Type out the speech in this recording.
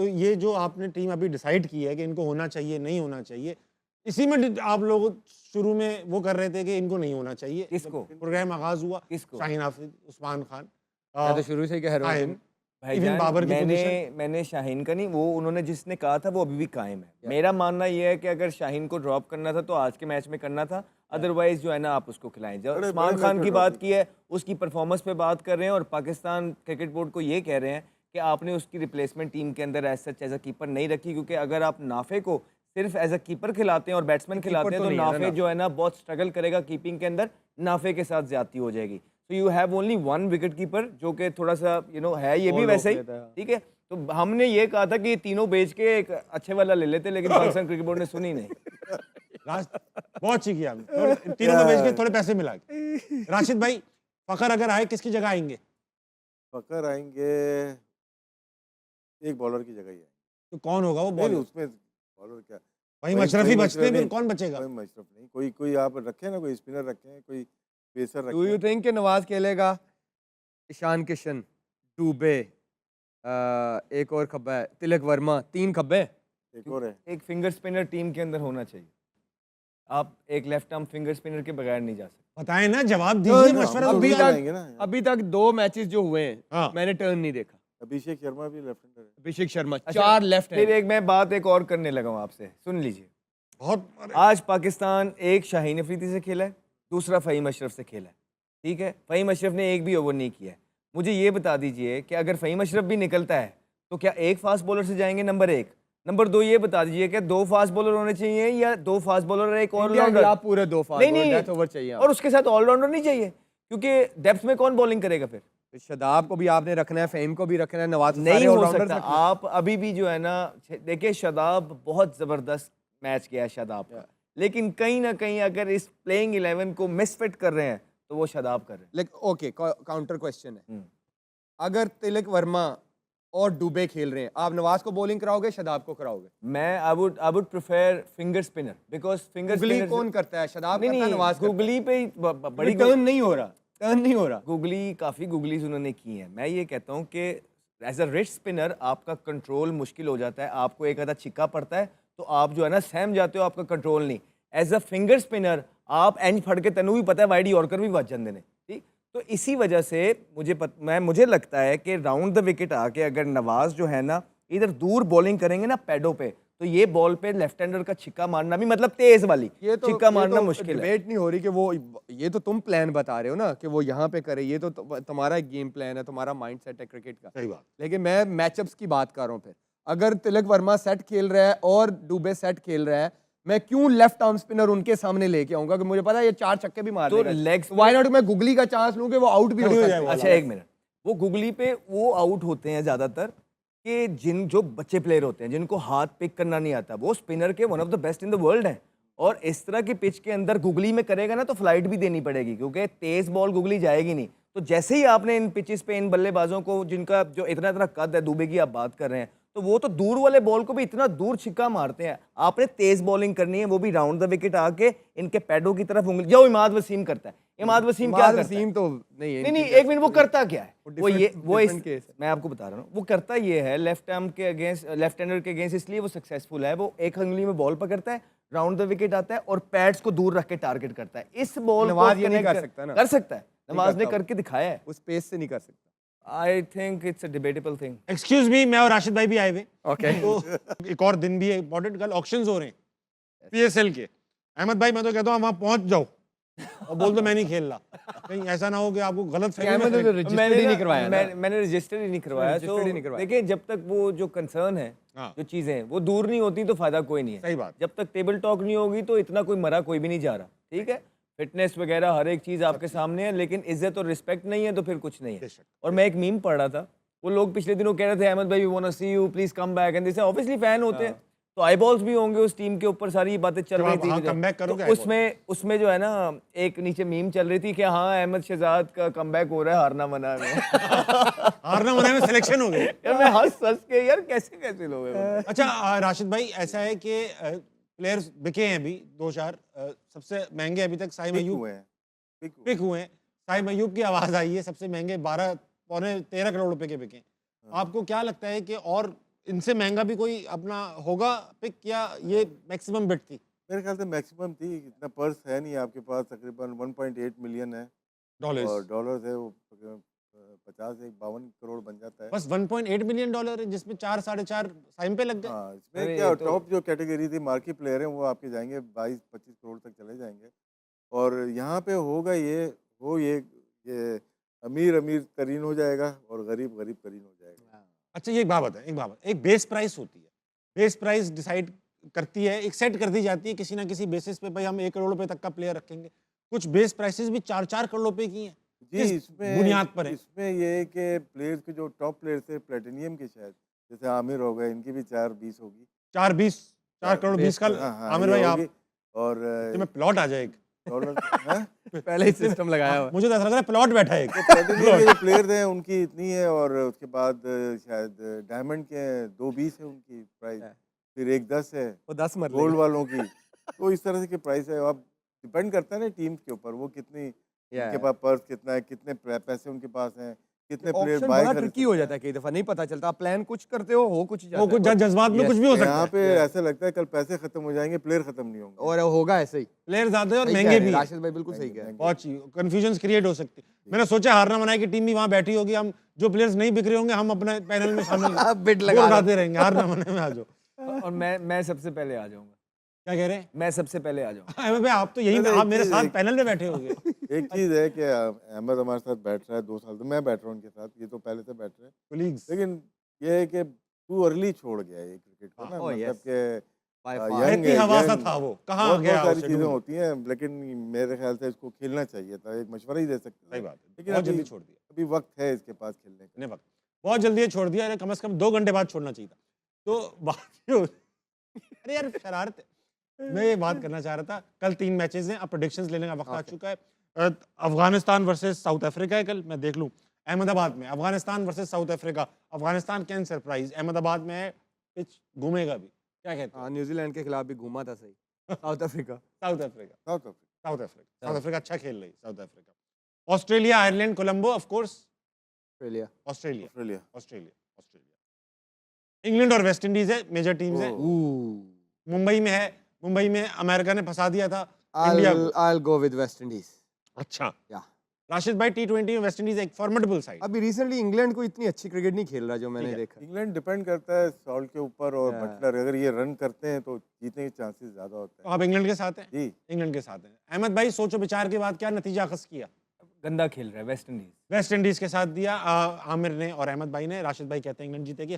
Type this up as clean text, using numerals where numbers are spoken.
ये जो आपने टीम अभी डिसाइड की है कि इनको होना चाहिए नहीं होना चाहिए, इसी में आप लोग शुरू में वो कर रहे थे कि इनको नहीं होना चाहिए। किसको? प्रोग्राम आगाज हुआ, किसको? शाहीन हाफिज, उस्मान खान, मैं तो शुरू से ही कह रहा हूँ इवन बाबर की पोजीशन। मैंने शाहीन का नहीं, वो उन्होंने जिसने कहा था वो अभी भी कायम है। मेरा मानना ये है कि अगर शाहीन को ड्रॉप करना था तो आज के मैच में करना था, अदरवाइज जो है ना आप उसको खिलाएं। जब उस्मान खान की बात की है, उसकी परफॉर्मेंस पे बात कर रहे हैं और पाकिस्तान क्रिकेट बोर्ड को ये कह रहे हैं कि आपने उसकी रिप्लेसमेंट टीम के अंदर एज अ कीपर नहीं रखी, क्योंकि अगर आप नाफे को सिर्फ एज अ कीपर खिलाते हैं और बैट्समैन खिलाते हैं तो नाफे जो है ना बहुत स्ट्रगल करेगा कीपिंग के अंदर, नाफे के साथ ज्यादती हो जाएगी। तो you have only one wicket keeper जो कि थोड़ा सा है ये भी वैसे ही, ठीक है। तो हमने ये कहा था कि तीनों बेच के एक अच्छे वाला ले लेते, लेकिन पाकिस्तान क्रिकेट बोर्ड ने सुनी नहीं। बहुत अच्छी किया हमने, तीनों को बेच के थोड़े पैसे मिला के। राशिद भाई, फखर अगर आए किसकी जगह आएंगे? फखर आएंगे एक बॉलर की जगह ही आएंगे। तो कौन होगा वो बॉलर? उसमें बॉलर क्या, वही मशरफी बचते हैं, फिर कौन बचेगा? कोई मशरफ नहीं, कोई आप रखें ना, कोई स्पिनर रखें, कोई पेसर डू यू रखें। थिंक कि नवाज खेलेगा? ईशान किशन, दुबे, एक और खब्बा है तिलक वर्मा, 3 खब्बे। एक और है, एक फिंगर स्पिनर टीम के अंदर होना चाहिए। आप एक लेफ्ट आर्म फिंगर स्पिनर के बगैर नहीं जा सकते। बताएं ना, जवाब दीजिए, मशवरा तो दिया। अभी तक 2 मैचेस जो हुए हैं, हाँ। मैंने टर्न नहीं देखा। अभिषेक शर्मा भी लेफ्ट हैंडर है। अभिषेक शर्मा अच्छा, 4 लेफ्ट फिर है। एक मैं बात एक और करने लगा हूँ आपसे, सुन लीजिए। बहुत आज पाकिस्तान एक शाहीन अफरीदी से खेला है, दूसरा फ़हीम अशरफ से खेला है, ठीक है। फ़हीम अशरफ ने एक भी ओवर नहीं किया है। मुझे ये बता दीजिए कि अगर फ़हीम अशरफ भी निकलता है तो क्या एक फास्ट बॉलर से जाएंगे? नंबर 1। नंबर 2 ये बता दीजिए कि 2 फास्ट बॉलर होने चाहिए या 2 फास्ट बॉलर और एक ऑलराउंडर? आप पूरे 2 फास्ट नहीं डेथ ओवर चाहिए। और उसके साथ ऑलराउंडर नहीं चाहिए, क्योंकि डेप्थ में कौन बॉलिंग करेगा फिर? शदाब को भी आपने रखना है, फ़हीम को भी रखना है, नवाज नहीं हो सकता। आप अभी भी जो है ना, देखिए शदाब बहुत ज़बरदस्त मैच किया है शदाब का, लेकिन कहीं ना कहीं अगर इस प्लेइंग 11 को मिसफिट कर रहे हैं तो वो शदाब कर रहे हैं। लेकिन ओके, काउंटर क्वेश्चन है, अगर तिलक वर्मा और दुबे खेल रहे हैं, आप नवाज को बॉलिंग कराओगे, शदाब को कराओगे? मैं I would prefer finger spinner, because finger googly spinner कौन करता है? शदाब करता है, नहीं, नवाज करता है? गुगली पे बड़ी टर्न नहीं हो रहा, टर्न नहीं हो रहा। गुगली काफ़ी गुगलीज उन्होंने की हैं। मैं ये कहता हूँ कि एज अ रिस्ट स्पिनर आपका कंट्रोल मुश्किल हो जाता है, आपको एक आधा छिक्का पड़ता है तो आप जो है ना सहम जाते हो, आपका कंट्रोल नहीं। एज अ फिंगर स्पिनर आप एंज फड़ के तेनू भी पता है वाइड यॉर्कर भी बच जाते हैं, ठीक। तो इसी वजह से मुझे लगता है कि राउंड द विकेट आके अगर नवाज जो है ना इधर दूर बॉलिंग करेंगे ना पैडों पे, तो ये बॉल पे लेफ्ट हैंडर का छिक्का मारना भी, मतलब तेज वाली छिक्का मारना मुश्किल है। डिबेट नहीं हो रही कि वो, ये तो तुम प्लान बता रहे हो ना कि वो यहाँ पे करे, ये तो तुम्हारा गेम प्लान है, तुम्हारा माइंड सेट है क्रिकेट का। सही बात। लेकिन मैं मैचअप्स की बात कर रहा हूँ। फिर अगर तिलक वर्मा सेट खेल रहा है और दुबे सेट खेल रहा है, मैं क्यों लेफ्ट आर्म स्पिनर उनके सामने लेके आऊंगा कि मुझे पता है ये 4 छक्के भी मार तो देगा। लेग्स व्हाई नॉट मैं गुगली का चांस लूं कि वो आउट भी हो सकता है। अच्छा एक मिनट, वो गुगली पे वो आउट होते हैं ज्यादातर कि जो बच्चे प्लेयर होते हैं जिनको हाथ पिक करना नहीं आता, वो स्पिनर के one of the best in the world हैं। और इस तरह की पिच के अंदर गुगली में करेगा ना तो फ्लाइट भी देनी पड़ेगी, क्योंकि तेज बॉल गुगली जाएगी नहीं। तो जैसे ही आपने इन पिचेस पे इन बल्लेबाजों को जिनका जो इतना इतना कद है, दुबे की आप बात कर रहे हैं, तो वो तो दूर वाले बॉल को भी इतना दूर छिक्का मारते हैं। आपने तेज बॉलिंग करनी है, वो भी राउंड द विकेट आके इनके पैडों की तरफ उंगली, जो इमाद वसीम करता है। इमाद वसीम क्या करता है? तो नहीं, एक मिनट, वो करता क्या है? मैं आपको बता रहा हूँ, वो करता ये है लेफ्ट आर्म के अगेंस्ट, लेफ्ट हैंडर के अगेंस्ट, इसलिए वो सक्सेसफुल है। वो एक उंगली में बॉल पकड़ता है, राउंड द विकेट आता है और पैड्स को दूर रख के टारगेट करता है। इस बॉल नवाज ये नहीं कर सकता ना? कर सकता है, नवाज ने करके दिखाया है। उस पेस से नहीं कर सकता। I think it's a debatable thing. Excuse me, मैं और राशिद भाई भी आए हुए। ओके, तो एक और दिन भी है इंपॉर्टेंट, कल ऑक्शंस हो रहे हैं पीएसएल के। अहमद भाई, मैं तो कहता हूँ वहां पहुंच जाओ और बोल दो मैं नहीं खेल रहा, कहीं ऐसा ना हो कि आपको गलत मैंने रजिस्टर ही नहीं करवाया। तो देखिए, जब तक वो जो कंसर्न है, जो चीजें वो दूर नहीं होती तो फायदा कोई नहीं है। सही बात। जब तक टेबल टॉक नहीं होगी तो इतना कोई मरा कोई भी नहीं जा रहा, ठीक है। फिटनेस वगैरह हर एक चीज आपके सामने है, लेकिन इज्जत और रिस्पेक्ट नहीं है तो फिर कुछ नहीं है। और मैं एक मीम पढ़ रहा था, वो लोग पिछले दिनों कह रहे थे अहमद भाई we want to see you, please come back, and this obviously fan होते हैं तो आई बॉल्स भी होंगे उस टीम के ऊपर, सारी बातें चल रही थी। तो उसमें जो है ना एक नीचे मीम चल रही थी कि हाँ अहमद शहजाद का कमबैक हो रहा है हारना मना में। हारना मना में सिलेक्शन हो गई यार, मैं हंस के यार कैसे लोग हैं। अच्छा राशिद भाई, ऐसा है कि प्लेयर्स बिके हैं अभी 2-4, सबसे महंगे अभी तक साइम अयूब पिक हुए हैं। साइम अयूब की आवाज आई है, सबसे महंगे 12 पौने 13 करोड़ रुपए के बिके। आपको क्या लगता है कि और इनसे महंगा भी कोई अपना होगा पिक, या ये मैक्सिमम बिट थी मेरे ख्याल से मैक्सिमम थी, इतना पर्स है नहीं आपके पास, तकरीबन 1.8 मिलियन है और डॉलर्स? डॉलर्स है वो 50 से 52 करोड़ बन जाता है। बस 1.8 मिलियन डॉलर है, जिसमें 4 साढ़े 4 टाइम पे लग गए। हाँ, इसमें अरे क्या ये तो- टॉप जो कैटेगरी थी मार्की प्लेयर हैं वो आपके जाएंगे 22-25 करोड़ तक चले जाएंगे। और यहाँ पे होगा ये अमीर अमीर तरीन हो जाएगा और गरीब गरीब तरीन हो जाएगा। अच्छा, ये एक बात है, एक बेस प्राइस होती है, बेस प्राइस डिसाइड करती है, एक सेट कर दी जाती है किसी ना किसी बेसिस पे, भाई हम 1 करोड़ रुपए तक का प्लेयर रखेंगे। कुछ बेस प्राइसेस भी 4-4 करोड़ रुपए की हैं। जी, किस इसमें बुनियाद पर है? इसमें ये है कि प्लेयर्स के जो टॉप प्लेयर्स थे प्लेटिनियम के, शायद जैसे आमिर हो गए, इनकी भी 4-20 होगी। 4 करोड़ 20 का। हाँ, हाँ, आमिर ये भाई, आप होगी। और में प्लॉट आ जाए एक। डॉलर हैं? पहले ही सिस्टम लगाया हुआ है। मुझे तो ऐसा लग रहा है प्लॉट बैठा है एक। तो प्लेटिनियम के जो प्लेयर्स हैं उनकी इतनी है, और उसके बाद शायद डायमंड के 2.20 है उनकी प्राइस, फिर 1.10 है वो 10 मर गोल्ड वालों की। तो इस तरह से की प्राइस है। अब डिपेंड करता है ना टीम के ऊपर, वो कितनी, उनके पास पर्स कितना है, कितने पैसे उनके पास हैं, कितने प्लेयर ऑप्शन बाय बड़ा कर ट्रिकी हो जाता है, कई दफा नहीं पता चलता, आप प्लान कुछ करते हो कुछ वो कुछ जज्बात में Yes, कुछ भी हो सकता यहाँ है। पे ऐसा लगता है कल पैसे खत्म हो जाएंगे, प्लेयर खत्म नहीं होंगे। और होगा ऐसे ही। प्लेयर ज्यादा है और सही कह महंगे रहे भी हैं, हैं। राशिद भाई बिल्कुल सही कह रहे हैं। बहुत कंफ्यूजन क्रिएट हो सकती है। मैंने सोचा हारना मनाई की टीम भी वहां बैठी होगी, हम जो प्लेयर्स नहीं बिक रहे होंगे हम अपने पैनल में शामिल आप बिड लगा गोल रहे उड़ाते रहेंगे, हारना मनाई में आ जाओ। और मैं सबसे पहले आ जाऊंगा, क्या कह रहे हैं? मैं सबसे पहले आ जाऊंगा। अहमद भाई, आप तो यही, नहीं, आप मेरे एक साथ चीज़- पैनल में बैठे होगे। एक चीज़ है कि अहमद हमारे साथ बैठ रहा है 2 साल, तो मैं बैठ रहा हूँ उनके साथ, ये तो पहले से बैठ रहे हैं। कोलीग्स। लेकिन ये है कि टू अर्ली छोड़ गया है ये क्रिकेट को ना, Oh, मतलब yes. कि By हाँ, far। young इतनी है, हवा सा young, था वो, कहाँ बहुत गया सारी उसे चीज़ें ढूंढ? होती हैं, लेकिन मेरे ख्याल से इसको खेलना चाहिए था, एक मशवरा ही दे सकते सही थे। बात है, लेकिन बहुत अभी जल्दी छोड़ दिया। अभी वक्त है इसके पास खेलने का। ने वक्त बहुत जल्दी ये छोड़ दिया, अरे कम से कम 2 घंटे बाद छोड़ना चाहिए था। तो बाकी अरे यार शरारत है। मैं ये बात करना चाह रहा था, कल 3 मैचेस हैं, अब प्रेडिक्शंस लेने का वक्त आ चुका है। अफगानिस्तान वर्सेस साउथ अफ्रीका है कल, मैं देख लूं अहमदाबाद में, Afghanistan versus south Africa. Afghanistan can surprise, Ahmedabad में है, पिच घूमेगा भी, क्या कहते हैं? हाँ, न्यूजीलैंड के खिलाफ भी घूमा था सही। South Africa. South Africa, south Africa south Africa, south Africa अच्छा खेल रही, south Africa. Australia, Ireland, Colombo, of course Australia. Australia, Australia Australia, Australia. England और वेस्ट इंडीज है, मेजर टीम्स हैं। मुंबई में है, मुंबई में अमेरिका ने फंसा दिया था इंडिया को। I'll go with West Indies. अच्छा, या राशिद भाई, T20 में वेस्ट इंडीज एक फॉर्मेडेबल साइड। अभी रिसेंटली इंग्लैंड को इतनी अच्छी क्रिकेट नहीं खेल रहा जो मैंने ठीक है। देखा। इंग्लैंड डिपेंड करता है सॉल्ट के ऊपर, और Yeah. बटलर अगर ये रन करते हैं तो जीतने के चांसेस ज़्यादा होते तो हैं। आप इंग्लैंड के साथ हैं? जी, इंग्लैंड के साथ हैं। अहमद भाई, सोचो विचार के बाद क्या नतीजा अखज़ किया? गंदा खेल रहा है वेस्ट इंडीज। वेस्ट इंडीज के साथ दिया आमिर ने और अहमद भाई ने। राशिद भाई कहते हैं इंग्लैंड जीतेगी।